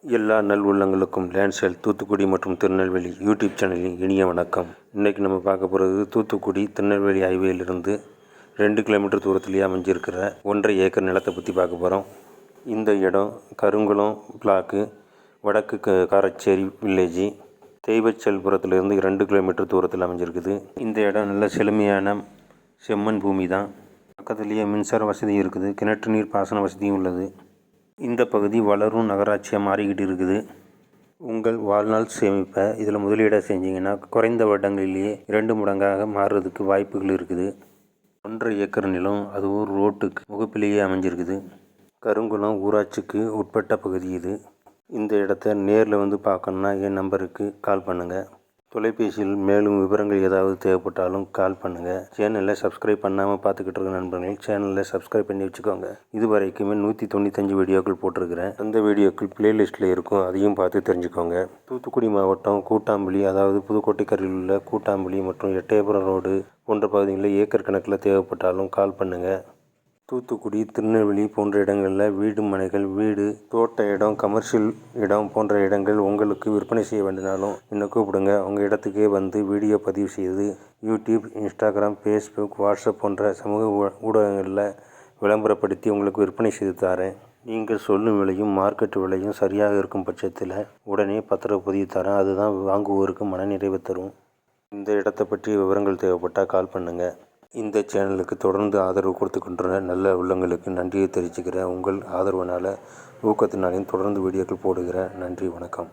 எல்லா நல் உள்ளங்களுக்கும் லேண்ட் சேல் தூத்துக்குடி மற்றும் திருநெல்வேலி யூடியூப் சேனலின் இனிய வணக்கம். இன்றைக்கி நம்ம பார்க்க போகிறது தூத்துக்குடி திருநெல்வேலி ஹைவேலிருந்து 2 கிலோமீட்டர் தூரத்திலேயே அமைஞ்சிருக்கிற 1.5 ஏக்கர் நிலத்தை பற்றி பார்க்க போகிறோம். இந்த இடம் கருங்குளம் பிளாக்கு, வடக்கு காரச்சேரி வில்லேஜி, தெய்வச்செல்புரத்துலேருந்து 2 கிலோமீட்டர் தூரத்தில் அமைஞ்சிருக்குது. இந்த இடம் நல்ல செழுமையான செம்மண் பூமி தான். பக்கத்துலேயே மின்சார வசதி இருக்குது, கிணற்று நீர் பாசன வசதியும் உள்ளது. இந்த பகுதி வளரும் நகராட்சியாக மாறிக்கிட்டு இருக்குது. உங்கள் வாழ்நாள் சேமிப்பை இதில் முதலீடாக செஞ்சிங்கன்னா குறைந்த வருடங்களிலேயே 2 மடங்காக மாறுறதுக்கு வாய்ப்புகள் இருக்குது. 1.5 ஏக்கர் நிலம், அதுவும் ரோட்டுக்கு முகப்பிலேயே அமைஞ்சிருக்குது. கருங்குளம் ஊராட்சிக்கு உட்பட்ட பகுதி இது. இந்த இடத்த நேரில் வந்து பார்க்கணுன்னா என் நம்பருக்கு கால் பண்ணுங்கள். தொலைபேசியில் மேலும் விவரங்கள் ஏதாவது தேவைப்பட்டாலும் கால் பண்ணுங்கள். சேனலில் சப்ஸ்கிரைப் பண்ணாமல் பார்த்துக்கிட்டு இருக்க நண்பர்கள் சேனலில் சப்ஸ்கிரைப் பண்ணி வச்சுக்கோங்க. இது வரைக்குமே 195 வீடியோக்கள் போட்டிருக்கிறேன். அந்த வீடியோக்கள் பிளேலிஸ்ட்டில் இருக்கும், அதையும் பார்த்து தெரிஞ்சுக்கோங்க. தூத்துக்குடி மாவட்டம் கூட்டாம்பள்ளி, அதாவது புதுக்கோட்டைக்கரையில் உள்ள கூட்டாம்பள்ளி மற்றும் எட்டயபுரம் ரோடு போன்ற பகுதிகளில் ஏக்கர் கணக்கில் தேவைப்பட்டாலும் கால் பண்ணுங்கள். தூத்துக்குடி, திருநெல்வேலி போன்ற இடங்களில் வீடு, தோட்ட இடம், கமர்ஷியல் இடம் போன்ற இடங்கள் உங்களுக்கு விற்பனை செய்ய வேண்டினாலும் என்னை கூப்பிடுங்க. உங்கள் இடத்துக்கே வந்து வீடியோ பதிவு செய்து யூடியூப், இன்ஸ்டாகிராம், ஃபேஸ்புக், வாட்ஸ்அப் போன்ற சமூக ஊடகங்களில் விளம்பரப்படுத்தி உங்களுக்கு விற்பனை செய்து தரேன். நீங்கள் சொல்லும் விலையும் மார்க்கெட் விலையும் சரியாக இருக்கும் பட்சத்தில் உடனே பத்திரப்பதிவு தரேன். அதுதான் வாங்குவோருக்கு மனநிறைவு தரும். இந்த இடத்தை பற்றிய விவரங்கள் தேவைப்பட்டால் கால் பண்ணுங்கள். இந்த சேனலுக்கு தொடர்ந்து ஆதரவு கொடுத்துக்கின்ற நல்ல உள்ளங்களுக்கு நன்றியை தெரிவிச்சுக்கிறேன். உங்கள் ஆதரவுனால் ஊக்கத்தினாலையும் தொடர்ந்து வீடியோக்கள் போடுகிறேன். நன்றி, வணக்கம்.